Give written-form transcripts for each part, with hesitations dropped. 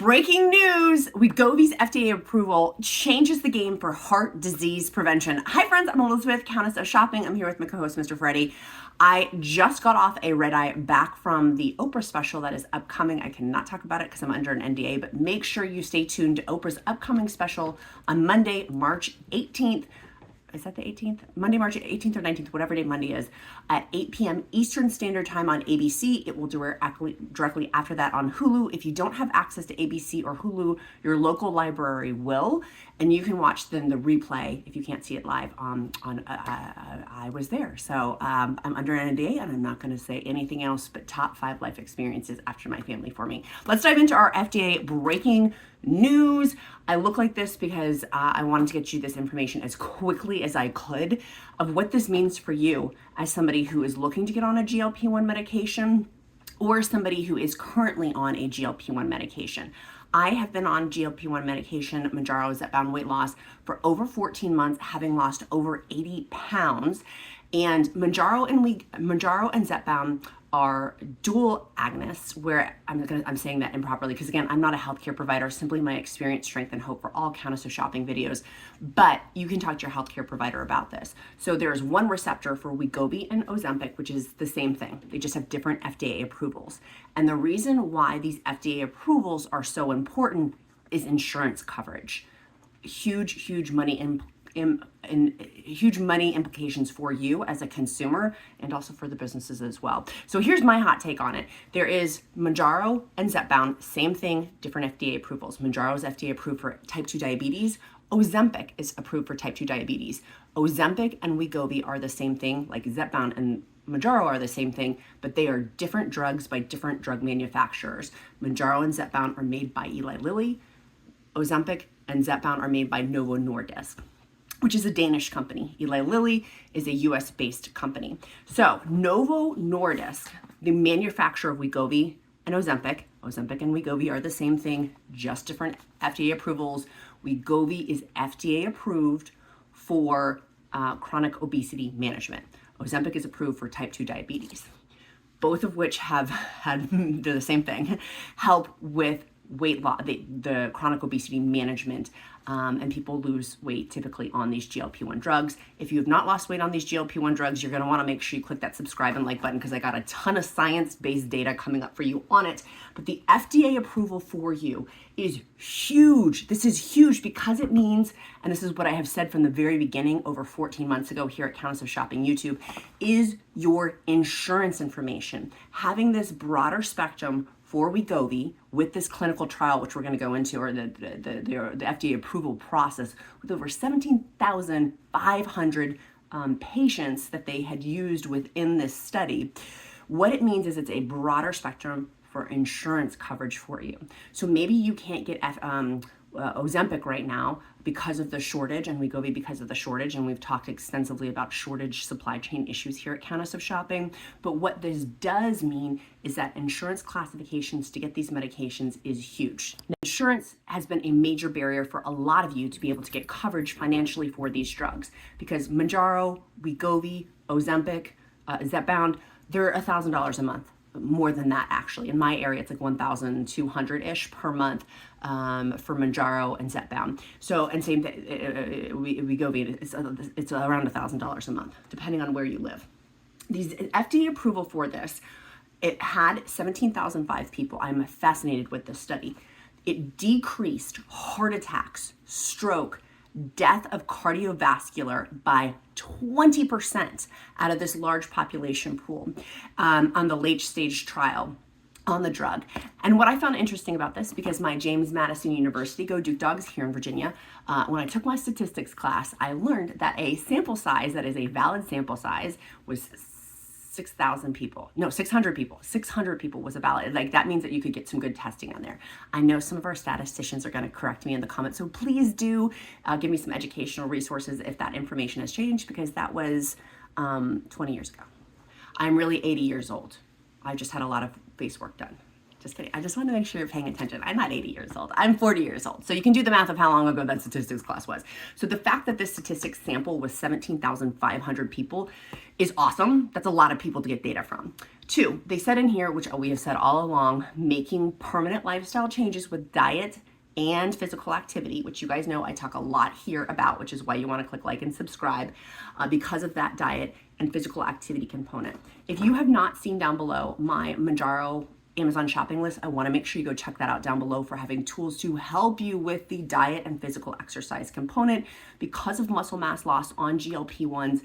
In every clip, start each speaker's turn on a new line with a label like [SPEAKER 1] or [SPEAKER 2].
[SPEAKER 1] Breaking news, Wegovy's FDA approval changes the game for heart disease prevention. Hi friends, I'm Elizabeth, Countess of Shopping. I'm here with my co-host, Mr. Freddie. I just got off a red eye back from the Oprah special that is upcoming. I cannot talk about it because I'm under an NDA, but make sure you stay tuned to Oprah's upcoming special on Monday, March 18th. Is that the 18th? Monday, March 18th or 19th, whatever day Monday is, at 8 p.m. Eastern Standard Time on ABC. It will directly after that on Hulu. If you don't have access to ABC or Hulu, your local library will, and you can watch then the replay if you can't see it live I was there. So I'm under an NDA and I'm not going to say anything else but top 5 life experiences after my family for me. Let's dive into our FDA breaking news. I look like this because I wanted to get you this information as quickly as I could of what this means for you as somebody who is looking to get on a GLP-1 medication or somebody who is currently on a GLP-1 medication. I have been on GLP-1 medication, Mounjaro, zepbound weight loss for over 14 months, having lost over 80 pounds. And Mounjaro and zepbound are dual agonists, where I'm saying that improperly because again, I'm not a healthcare provider, simply my experience, strength, and hope for all Countess of Shopping videos, but you can talk to your healthcare provider about this. So there's one receptor for Wegovy and Ozempic, which is the same thing. They just have different FDA approvals. And the reason why these FDA approvals are so important is insurance coverage. Huge money huge money implications for you as a consumer and also for the businesses as well. So here's my hot take on it. There is Mounjaro and zepbound, same thing, different FDA approvals. Mounjaro is FDA approved for type 2 diabetes. Ozempic is approved for type 2 diabetes. Ozempic and Wegovy are the same thing, like zepbound and Mounjaro are the same thing, but they are different drugs by different drug manufacturers. Mounjaro and zepbound are made by Eli Lilly. Ozempic and zepbound are made by Novo Nordisk, which is a Danish company. Eli Lilly is a US-based company. So Novo Nordisk, the manufacturer of Wegovy and Ozempic and Wegovy are the same thing, just different FDA approvals. Wegovy is FDA approved for chronic obesity management. Ozempic is approved for type 2 diabetes, both of which have had, they're the same thing, help with weight loss, the chronic obesity management, and people lose weight typically on these GLP-1 drugs. If you have not lost weight on these GLP-1 drugs, you're going to want to make sure you click that subscribe and like button because I got a ton of science-based data coming up for you on it. But the FDA approval for you is huge. This is huge because it means, and this is what I have said from the very beginning over 14 months ago here at Countess of Shopping YouTube, is your insurance information. Having this broader spectrum for Wegovy with this clinical trial, which we're going to go into, or the FDA approval process with over 17,500 patients that they had used within this study. What it means is it's a broader spectrum for insurance coverage for you. So maybe you can't get Ozempic right now because of the shortage, and Wegovy because of the shortage, and we've talked extensively about shortage supply chain issues here at Countess of Shopping. But what this does mean is that insurance classifications to get these medications is huge. Now, insurance has been a major barrier for a lot of you to be able to get coverage financially for these drugs because Mounjaro, Wegovy, Ozempic, zepbound, they're $1,000 a month. More than that, actually. In my area, it's like $1,200-ish per month for Mounjaro and zepbound. So, and same thing, Wegovy, it's around $1,000 a month, depending on where you live. These FDA approval for this, it had 17,005 people. I'm fascinated with this study. It decreased heart attacks, stroke, death of cardiovascular by 20% out of this large population pool on the late stage trial on the drug. And what I found interesting about this, because my James Madison University, go Duke Dogs here in Virginia, when I took my statistics class, I learned that a sample size that is a valid sample size was 6,000 people. No, 600 people. 600 people was a valid. Like that means that you could get some good testing on there. I know some of our statisticians are going to correct me in the comments, so please do give me some educational resources if that information has changed, because that was 20 years ago. I'm really 80 years old. I just had a lot of face work done. Just kidding. I just want to make sure you're paying attention. I'm not 80 years old. I'm 40 years old. So you can do the math of how long ago that statistics class was. So the fact that this statistics sample was 17,500 people is awesome. That's a lot of people to get data from. Two, they said in here, which we have said all along, making permanent lifestyle changes with diet and physical activity, which you guys know I talk a lot here about, which is why you want to click like and subscribe because of that diet and physical activity component. If you have not seen down below my Mounjaro Amazon shopping list, I want to make sure you go check that out down below for having tools to help you with the diet and physical exercise component because of muscle mass loss on GLP-1s.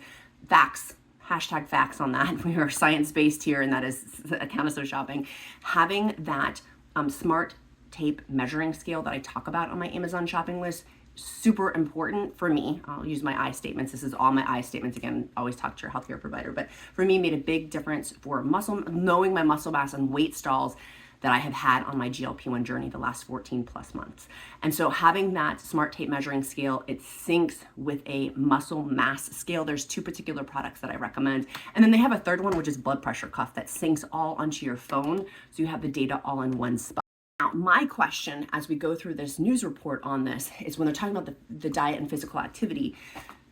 [SPEAKER 1] Facts. Hashtag facts on that. We are science-based here, and that is Countess of shopping. Having that smart tape measuring scale that I talk about on my Amazon shopping list, super important for me. I'll use my I statements. This is all my I statements. Again, always talk to your healthcare provider, but for me, made a big difference for knowing my muscle mass and weight stalls that I have had on my GLP-1 journey the last 14 plus months. And so having that smart tape measuring scale, it syncs with a muscle mass scale. There's two particular products that I recommend. And then they have a third one, which is blood pressure cuff that syncs all onto your phone. So you have the data all in one spot. Now, my question as we go through this news report on this is when they're talking about the diet and physical activity,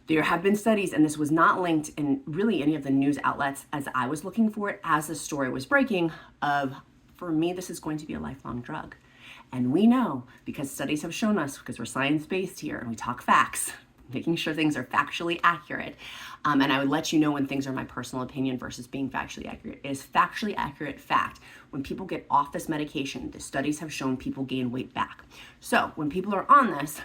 [SPEAKER 1] there have been studies, and this was not linked in really any of the news outlets as I was looking for it as the story was breaking of, for me, this is going to be a lifelong drug. And we know, because studies have shown us, because we're science-based here and we talk facts, making sure things are factually accurate. And I would let you know when things are my personal opinion versus being factually accurate. It is factually accurate fact. When people get off this medication, the studies have shown people gain weight back. So when people are on this,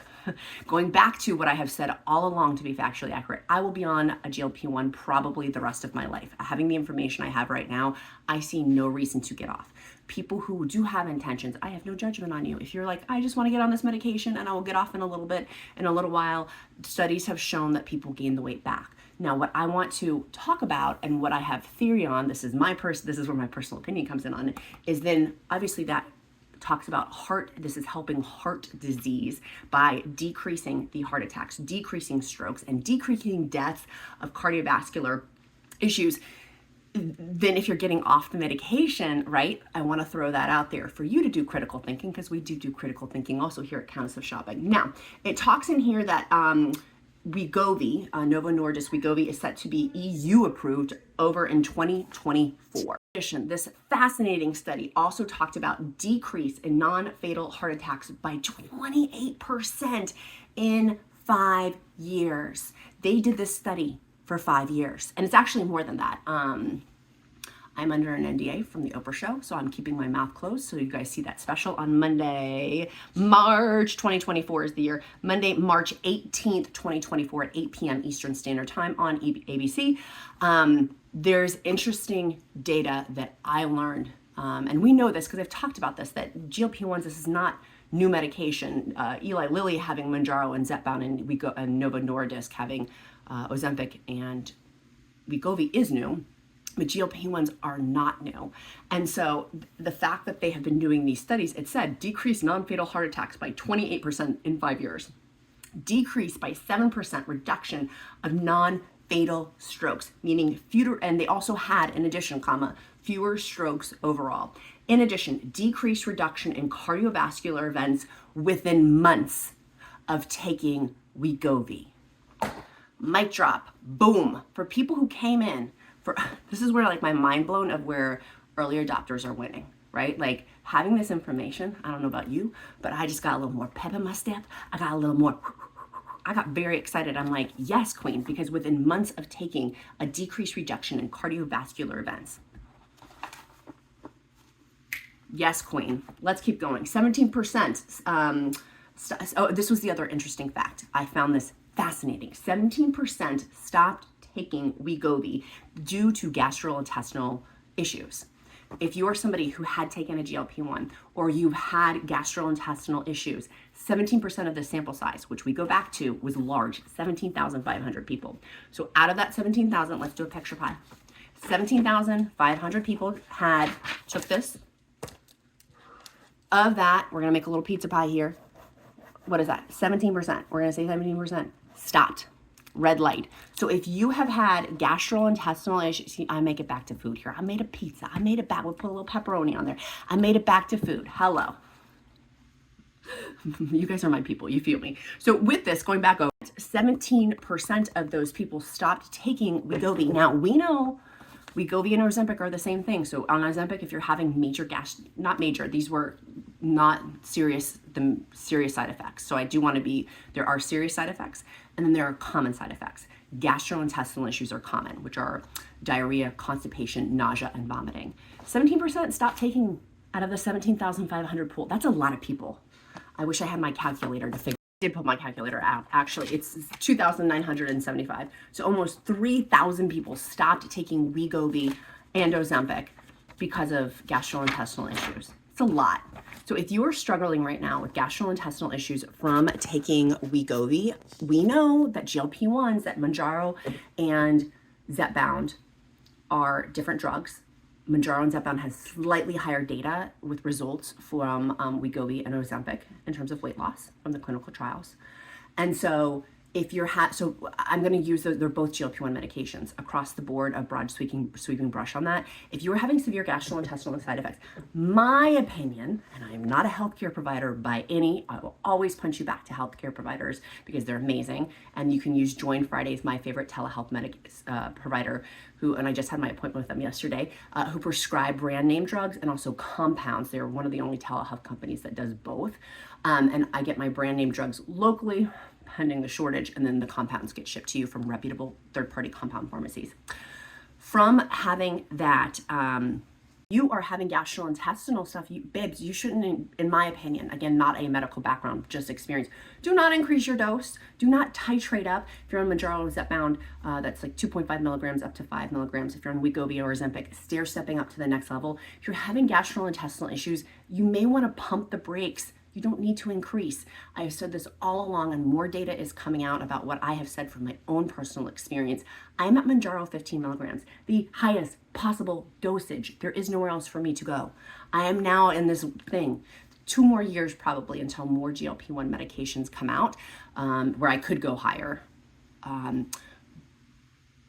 [SPEAKER 1] going back to what I have said all along to be factually accurate, I will be on a GLP-1 probably the rest of my life. Having the information I have right now, I see no reason to get off. People who do have intentions, I have no judgment on you. If you're like, I just want to get on this medication and I will get off in a little while, studies have shown that people gain the weight back. Now, what I want to talk about and what I have theory on, this is where my personal opinion comes in on it, is then obviously that talks about this is helping heart disease by decreasing the heart attacks, decreasing strokes, and decreasing deaths of cardiovascular issues. Then if you're getting off the medication, right, I want to throw that out there for you to do critical thinking, because we do critical thinking also here at Countess of Shopping. Now, it talks in here that Wegovy, Novo Nordisk Wegovy, is set to be EU approved over in 2024. In addition, this fascinating study also talked about decrease in non-fatal heart attacks by 28% in 5 years. They did this study for 5 years, and it's actually more than that. I'm under an NDA from the Oprah show, so I'm keeping my mouth closed. So you guys see that special on Monday, March 2024 is the year. Monday, March 18th, 2024 at 8 p.m. Eastern Standard Time on ABC. There's interesting data that I learned, and we know this because I've talked about this, that GLP-1s, this is not new medication. Eli Lilly having Mounjaro and zepbound, and Novo Nordisk having Ozempic and Wegovy is new. But GLP-1s are not new. And so the fact that they have been doing these studies, it said decreased non-fatal heart attacks by 28% in 5 years. Decreased by 7% reduction of non-fatal strokes, meaning fewer, and they also had, in addition, fewer strokes overall. In addition, decreased reduction in cardiovascular events within months of taking Wegovy. Mic drop, boom. For people who came in, this is where like my mind blown of where early adopters are winning, right? Like having this information, I don't know about you, but I just got a little more pep in my step. I got very excited. I'm like, yes, queen, because within months of taking a decreased reduction in cardiovascular events. Yes, queen. Let's keep going. 17%. This was the other interesting fact. I found this fascinating. 17% stopped taking Wegovy due to gastrointestinal issues. If you're somebody who had taken a GLP-1 or you've had gastrointestinal issues, 17% of the sample size, which we go back to, was large, 17,500 people. So out of that 17,000, let's do a picture pie. 17,500 people took this. Of that, we're gonna make a little pizza pie here. What is that? 17%. We're gonna say 17%. Stopped. Red light. So if you have had gastrointestinal issues, see, I make it back to food here. I made a pizza. I made it back. We'll put a little pepperoni on there. I made it back to food. Hello. You guys are my people. You feel me? So with this, going back over, 17% of those people stopped taking Wegovy. Now, we know Wegovy and Ozempic are the same thing. So on Ozempic, if you're having major not major, these were not serious, the serious side effects. So I do want to be, there are serious side effects, and then there are common side effects. Gastrointestinal issues are common, which are diarrhea, constipation, nausea, and vomiting. 17% stopped taking out of the 17,500 pool. That's a lot of people. I wish I had my calculator to figure. I did put my calculator out. Actually, it's 2,975. So almost 3,000 people stopped taking Wegovy and Ozempic because of gastrointestinal issues. It's a lot. So if you are struggling right now with gastrointestinal issues from taking Wegovy, we know that GLP-1s, that Mounjaro and Zepbound are different drugs. Mounjaro and Zepbound has slightly higher data with results from Wegovy and Ozempic in terms of weight loss from the clinical trials. And so if you're so I'm going to use those, they're both GLP-1 medications across the board, a broad sweeping brush on that. If you are having severe gastrointestinal side effects, my opinion, and I'm not a healthcare provider by any, I will always punch you back to healthcare providers because they're amazing. And you can use Join Fridays, my favorite telehealth provider, who, and I just had my appointment with them yesterday, who prescribe brand name drugs and also compounds. They're one of the only telehealth companies that does both. And I get my brand name drugs locally, pending the shortage, and then the compounds get shipped to you from reputable third-party compound pharmacies. From having that, you are having gastrointestinal stuff, babes, you shouldn't, in my opinion, again, not a medical background, just experience, do not increase your dose. Do not titrate up. If you're on Mounjaro Zepbound, that's like 2.5 milligrams up to 5 milligrams. If you're on Wegovy or Ozempic, stair-stepping up to the next level. If you're having gastrointestinal issues, you may want to pump the brakes. You don't need to increase. I have said this all along, and more data is coming out about what I have said from my own personal experience. I am at Mounjaro 15 milligrams, the highest possible dosage. There is nowhere else for me to go. I am now in this thing, 2 more years probably until more GLP-1 medications come out, where I could go higher.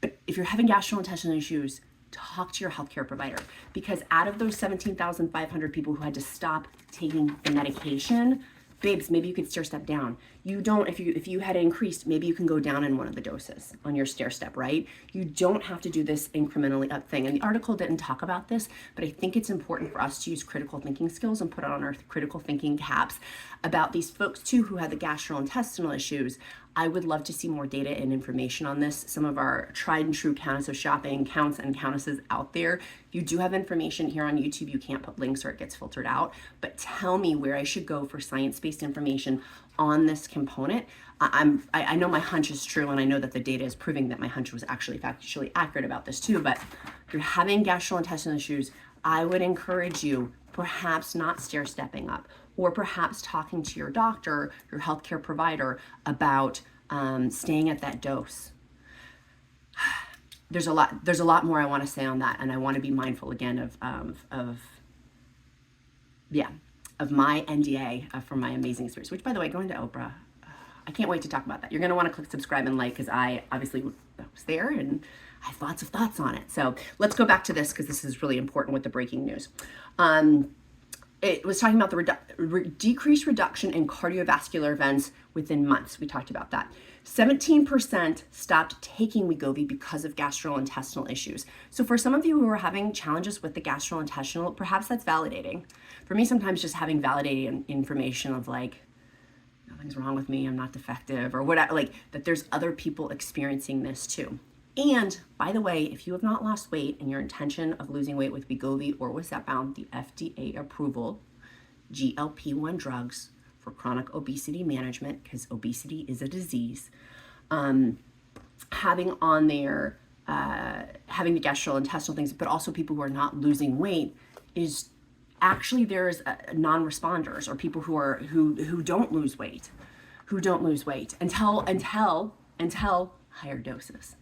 [SPEAKER 1] But if you're having gastrointestinal issues, talk to your healthcare provider, because out of those 17,500 people who had to stop taking the medication, babes, maybe you could stair step down. You don't, if you had increased, maybe you can go down in one of the doses on your stair step, right? You don't have to do this incrementally up thing. And the article didn't talk about this, but I think it's important for us to use critical thinking skills and put on our critical thinking caps about these folks too who had the gastrointestinal issues. I would love to see more data and information on this. Some of our tried and true Countess of shopping counts and countesses out there. You do have information here on YouTube. You can't put links or it gets filtered out, but tell me where I should go for science-based information on this component. I know my hunch is true, and I know that the data is proving that my hunch was actually factually accurate about this too, but if you're having gastrointestinal issues, I would encourage you perhaps not stair-stepping up, or perhaps talking to your doctor, your healthcare provider, about staying at that dose. There's a lot more I want to say on that, and I want to be mindful again of my NDA from my amazing experience. Which, by the way, going to Oprah, I can't wait to talk about that. You're going to want to click subscribe and like, because I obviously was there and I have lots of thoughts on it. So let's go back to this, because this is really important with the breaking news. It was talking about the decreased reduction in cardiovascular events within months. We talked about that. 17% stopped taking Wegovy because of gastrointestinal issues. So for some of you who are having challenges with the gastrointestinal, perhaps that's validating. For me, sometimes just having validating information of like, nothing's wrong with me, I'm not defective, or whatever, like that there's other people experiencing this too. And by the way, if you have not lost weight and your intention of losing weight with Wegovy or with Zepbound, the FDA approval, GLP-1 drugs for chronic obesity management, because obesity is a disease, having on there, having the gastrointestinal things, but also people who are not losing weight, is actually there's non-responders, or people who don't lose weight, until higher doses.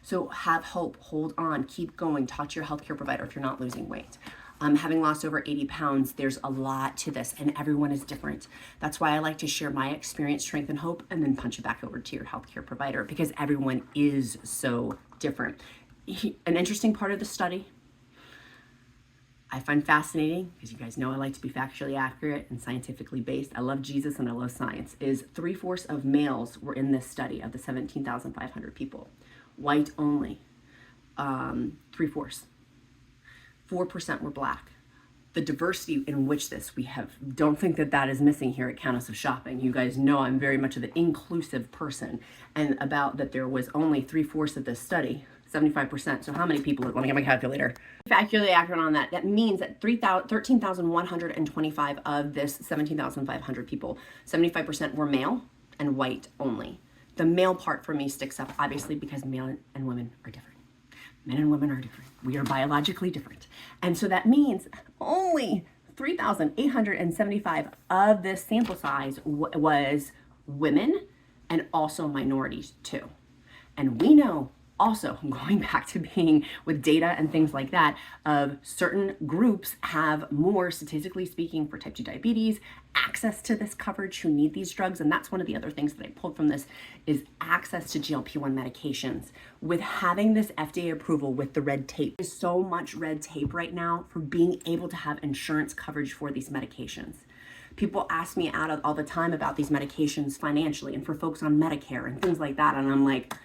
[SPEAKER 1] So have hope, hold on, keep going, talk to your healthcare provider if you're not losing weight. Having lost over 80 pounds, there's a lot to this, and everyone is different. That's why I like to share my experience, strength, and hope, and then punch it back over to your healthcare provider, because everyone is so different. An interesting part of the study I find fascinating, because you guys know I like to be factually accurate and scientifically based. I love Jesus and I love science, is 3/4 of males were in this study of the 17,500 people. White only. 3/4. 4% were Black. The diversity in which this we have, don't think that that is missing here at Countess of Shopping. You guys know I'm very much of an inclusive person, and about that there was only 3/4 of this study, 75%. So how many people? Let me get my calculator. Calculate accurate on that. That means that 13,125 of this 17,500 people, 75% were male and white only. The male part for me sticks up, obviously, because male and women are different. Men and women are different. We are biologically different. And so that means only 3,875 of this sample size was women and also minorities too. And we know also, going back to being with data and things like that, of certain groups have more, statistically speaking, for type 2 diabetes, access to this coverage, who need these drugs. And that's one of the other things that I pulled from this is access to GLP-1 medications. With having this FDA approval with the red tape, there's so much red tape right now for being able to have insurance coverage for these medications. People ask me all the time about these medications financially and for folks on Medicare and things like that. And I'm like,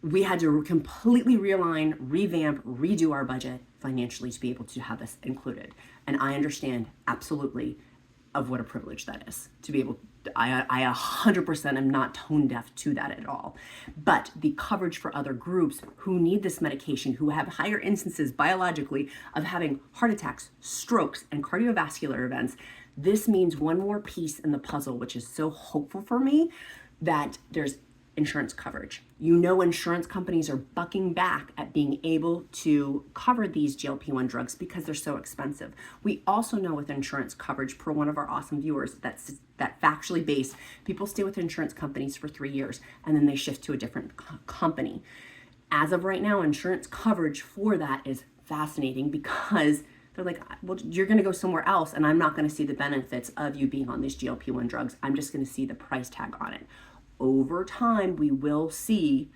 [SPEAKER 1] we had to completely realign, revamp, redo our budget financially to be able to have this included. And I understand absolutely of what a privilege that is to be able to, I 100% am not tone deaf to that at all. But the coverage for other groups who need this medication, who have higher instances biologically of having heart attacks, strokes, and cardiovascular events, this means one more piece in the puzzle, which is so hopeful for me, that there's insurance coverage. You know, insurance companies are bucking back at being able to cover these GLP-1 drugs because they're so expensive. We also know with insurance coverage, per one of our awesome viewers, that factually based, people stay with insurance companies for 3 years and then they shift to a different company. As of right now, insurance coverage for that is fascinating because they're like, well, you're going to go somewhere else and I'm not going to see the benefits of you being on these GLP-1 drugs. I'm just going to see the price tag on it. Over time, we will see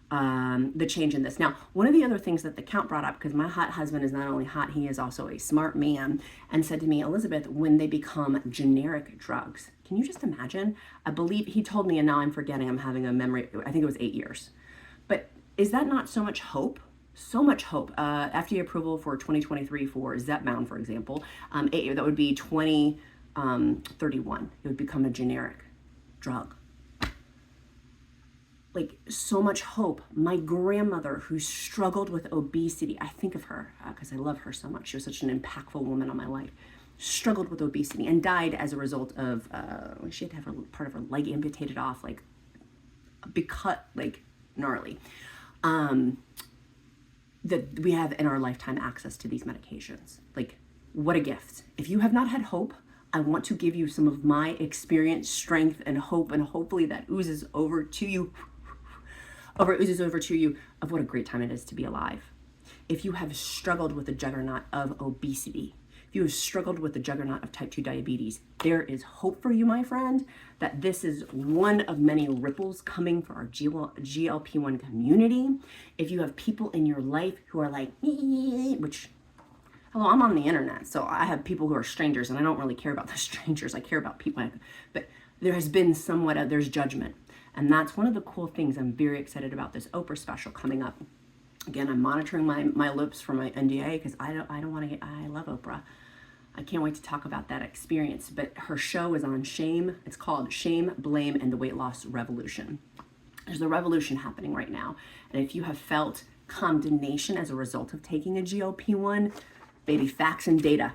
[SPEAKER 1] the change in this. Now, one of the other things that the Count brought up, because my hot husband is not only hot, he is also a smart man, and said to me, Elizabeth, when they become generic drugs, can you just imagine? I believe he told me, and now I'm forgetting, I'm having a memory, I think it was 8 years. But is that not so much hope? So much hope. FDA approval for 2023 for zepbound, for example, that would be 2031. It would become a generic drug. Like, so much hope. My grandmother, who struggled with obesity, I think of her because I love her so much. She was such an impactful woman on my life. Struggled with obesity and died as a result of, she had to have part of her leg amputated off, like a big cut, like gnarly. That we have in our lifetime access to these medications. Like, what a gift. If you have not had hope, I want to give you some of my experience, strength, and hope, and hopefully that oozes over to you of what a great time it is to be alive. If you have struggled with the juggernaut of obesity, if you have struggled with the juggernaut of type 2 diabetes, there is hope for you, my friend, that this is one of many ripples coming for our GLP-1 community. If you have people in your life who are like, which, hello, I'm on the internet, so I have people who are strangers, and I don't really care about the strangers. I care about people, but there has been there's judgment. And that's one of the cool things. I'm very excited about this Oprah special coming up. Again, I'm monitoring my lips for my NDA because I love Oprah. I can't wait to talk about that experience. But her show is on shame. It's called Shame, Blame, and the Weight Loss Revolution. There's a revolution happening right now. And if you have felt condemnation as a result of taking a GLP-1, baby, facts and data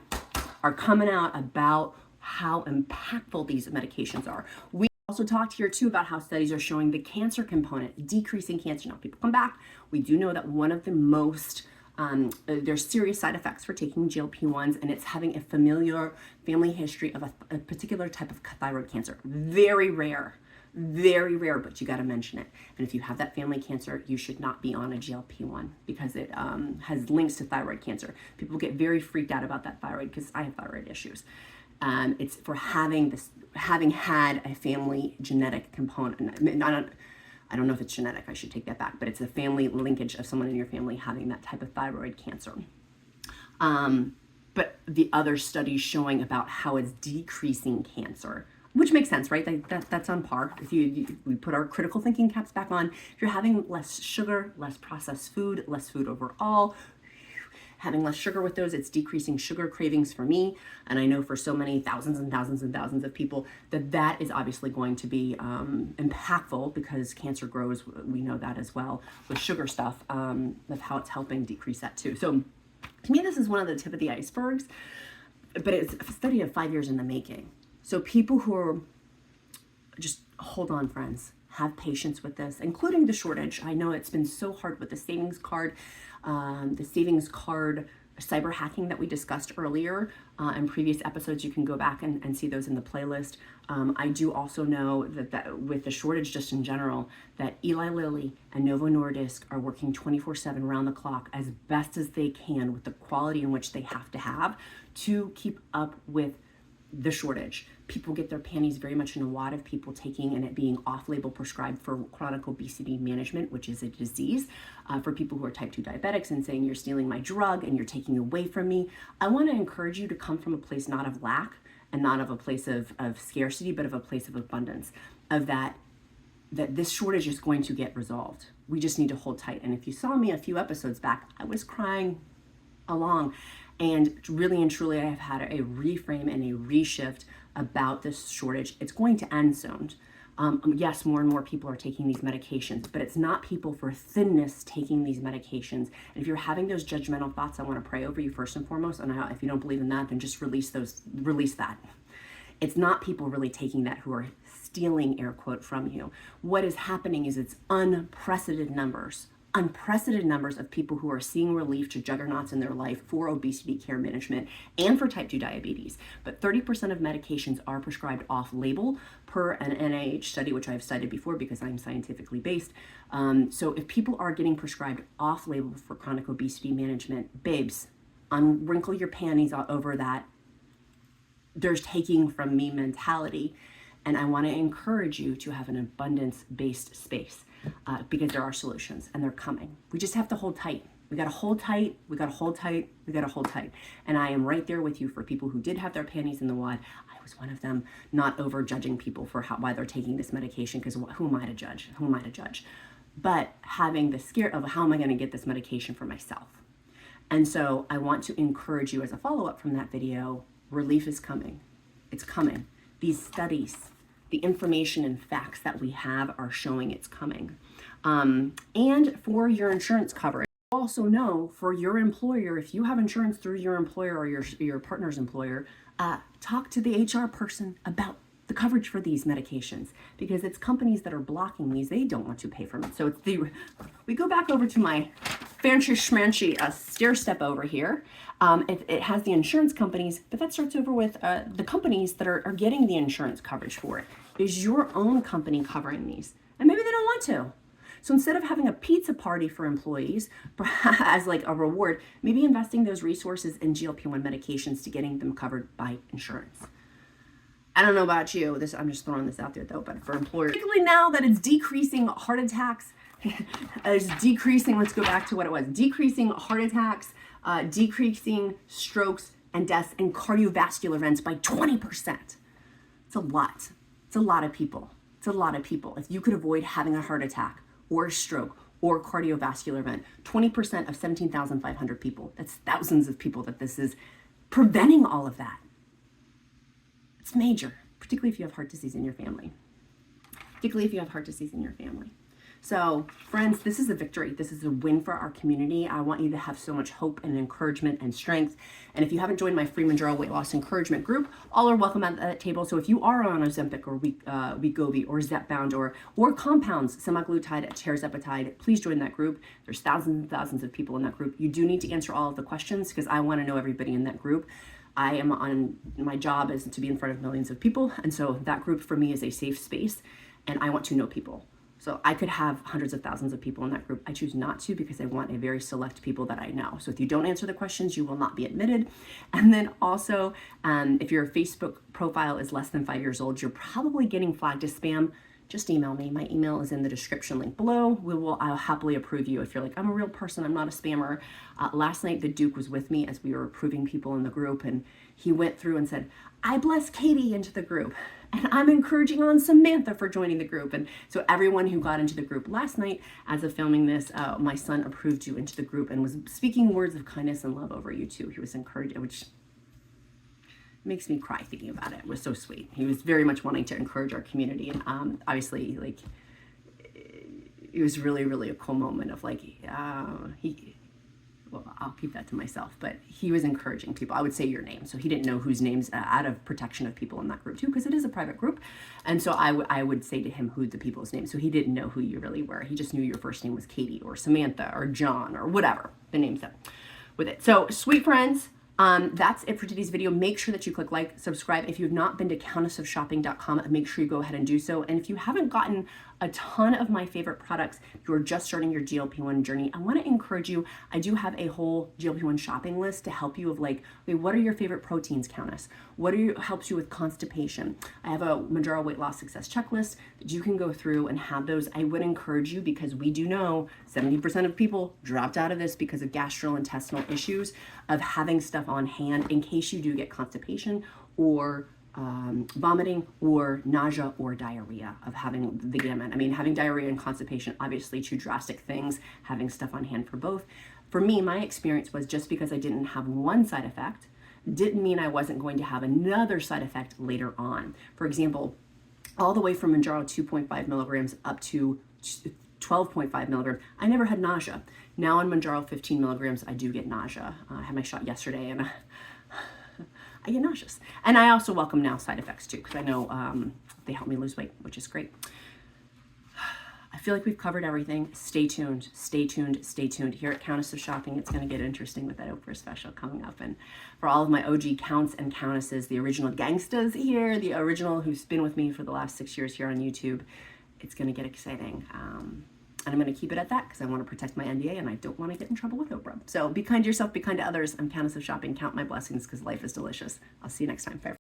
[SPEAKER 1] are coming out about how impactful these medications are. We also talked here too about how studies are showing the cancer component, decreasing cancer. Now people come back. We do know that one of the most, there's serious side effects for taking GLP-1s, and it's having a family history of a particular type of thyroid cancer. Very rare, but you got to mention it. And if you have that family cancer, you should not be on a GLP-1 because it has links to thyroid cancer. People get very freaked out about that thyroid because I have thyroid issues. It's for having had a family genetic component. I don't know if it's genetic, I should take that back, but it's a family linkage of someone in your family having that type of thyroid cancer. But the other studies showing about how it's decreasing cancer, which makes sense, right? That's on par. If we put our critical thinking caps back on, if you're having less sugar, less processed food, less food overall, having less sugar with those, it's decreasing sugar cravings for me. And I know for so many thousands and thousands and thousands of people that is obviously going to be impactful, because cancer grows, we know that as well, with sugar stuff, of how it's helping decrease that too. So to me, this is one of the tip of the icebergs, but it's a study of 5 years in the making. So people who are, just hold on, friends, have patience with this, including the shortage. I know it's been so hard with the savings card cyber hacking that we discussed earlier in previous episodes. You can go back and see those in the playlist. I do also know that with the shortage just in general, that Eli Lilly and Novo Nordisk are working 24/7 around the clock as best as they can with the quality in which they have to keep up with the shortage. People get their panties very much in a wad of people taking and it being off-label prescribed for chronic obesity management, which is a disease, for people who are type 2 diabetics, and saying, you're stealing my drug and you're taking away from me. I want to encourage you to come from a place not of lack and not of a place of scarcity, but of a place of abundance, of that this shortage is going to get resolved. We just need to hold tight. And if you saw me a few episodes back, I was crying along. And really and truly, I have had a reframe and a reshift about this shortage. It's going to end soon. Yes, more and more people are taking these medications, but it's not people for thinness taking these medications. And if you're having those judgmental thoughts, I want to pray over you first and foremost. And if you don't believe in that, then just release that. It's not people really taking that who are stealing, air quote, from you. What is happening is it's unprecedented numbers of people who are seeing relief to juggernauts in their life for obesity care management and for type 2 diabetes. But 30% of medications are prescribed off-label per an NIH study, which I've cited before because I'm scientifically based. So if people are getting prescribed off-label for chronic obesity management, babes, unwrinkle your panties over that. There's taking from me mentality. And I want to encourage you to have an abundance-based space. Because there are solutions and they're coming. We just have to hold tight. We got to hold tight. We got to hold tight. We got to hold tight. And I am right there with you for people who did have their panties in the wad. I was one of them, not over judging people for why they're taking this medication, because who am I to judge? Who am I to judge? But having the scare of how am I going to get this medication for myself? And so I want to encourage you as a follow-up from that video, relief is coming. It's coming. These studies, the information and facts that we have are showing it's coming. And for your insurance coverage, also know for your employer, if you have insurance through your employer or your partner's employer, talk to the HR person about the coverage for these medications, because it's companies that are blocking these. They don't want to pay for it. So we go back over to my fancy schmancy stair step over here. It has the insurance companies, but that starts over with the companies that are getting the insurance coverage for it. Is your own company covering these? And maybe they don't want to. So instead of having a pizza party for employees, perhaps as like a reward, maybe investing those resources in GLP-1 medications to getting them covered by insurance. I don't know about you. I'm just throwing this out there though, but for employers, particularly now that it's decreasing heart attacks, it's decreasing, let's go back to what it was, decreasing heart attacks, decreasing strokes and deaths and cardiovascular events by 20%. It's a lot. It's a lot of people. It's a lot of people. If you could avoid having a heart attack or a stroke or cardiovascular event, 20% of 17,500 people, that's thousands of people that this is preventing all of that. It's major, particularly if you have heart disease in your family. So friends, this is a victory. This is a win for our community. I want you to have so much hope and encouragement and strength. And if you haven't joined my free Mounjaro weight loss encouragement group, all are welcome at that table. So if you are on Ozempic or Wegovy or zepbound or compounds, semaglutide, tirzepatide, please join that group. There's thousands and thousands of people in that group. You do need to answer all of the questions because I want to know everybody in that group. My job is to be in front of millions of people. And so that group for me is a safe space and I want to know people. So I could have hundreds of thousands of people in that group. I choose not to because I want a very select people that I know. So if you don't answer the questions, you will not be admitted. And then also, if your Facebook profile is less than 5 years old, you're probably getting flagged as spam. Just email me. My email is in the description link below. I'll happily approve you if you're like, I'm a real person, I'm not a spammer. Last night, the Duke was with me as we were approving people in the group, and he went through and said, I blessed Katie into the group, and I'm encouraging on Samantha for joining the group. And so everyone who got into the group last night, as of filming this, my son approved you into the group and was speaking words of kindness and love over you too. He was encouraged, which makes me cry thinking about it. It was so sweet. He was very much wanting to encourage our community, and obviously, like, it was really, really a cool moment of like, well, I'll keep that to myself, but he was encouraging people. I would say your name. So he didn't know whose names, out of protection of people in that group too, because it is a private group. And so I would say to him who the people's names. So he didn't know who you really were. He just knew your first name was Katie or Samantha or John or whatever the names up with it. So sweet friends, that's it for today's video. Make sure that you click like, subscribe. If you have not been to countessofshopping.com, make sure you go ahead and do so. And if you haven't gotten a ton of my favorite products, you are just starting your GLP-1 journey, I want to encourage you. I do have a whole GLP-1 shopping list to help you of like, okay, what are your favorite proteins, Countess? What helps you with constipation? I have a Mounjaro weight loss success checklist that you can go through and have those. I would encourage you, because we do know 70% of people dropped out of this because of gastrointestinal issues, of having stuff on hand in case you do get constipation or vomiting or nausea or diarrhea, of having the gamut. I mean, having diarrhea and constipation, obviously two drastic things, having stuff on hand for both. For me, my experience was just because I didn't have one side effect, didn't mean I wasn't going to have another side effect later on. For example, all the way from Mounjaro 2.5 milligrams up to 12.5 milligrams, I never had nausea. Now on Mounjaro 15 milligrams, I do get nausea. I had my shot yesterday and I get nauseous. And I also welcome now side effects too, because I know they help me lose weight, which is great. I feel like we've covered everything. Stay tuned, stay tuned, stay tuned. Here at Countess of Shopping, it's going to get interesting with that Oprah special coming up. And for all of my OG Counts and Countesses, the original gangstas here, the original who's been with me for the last 6 years here on YouTube, it's going to get exciting. And I'm going to keep it at that because I want to protect my NDA and I don't want to get in trouble with Oprah. So be kind to yourself, be kind to others. I'm Countess of Shopping. Count my blessings because life is delicious. I'll see you next time. Bye.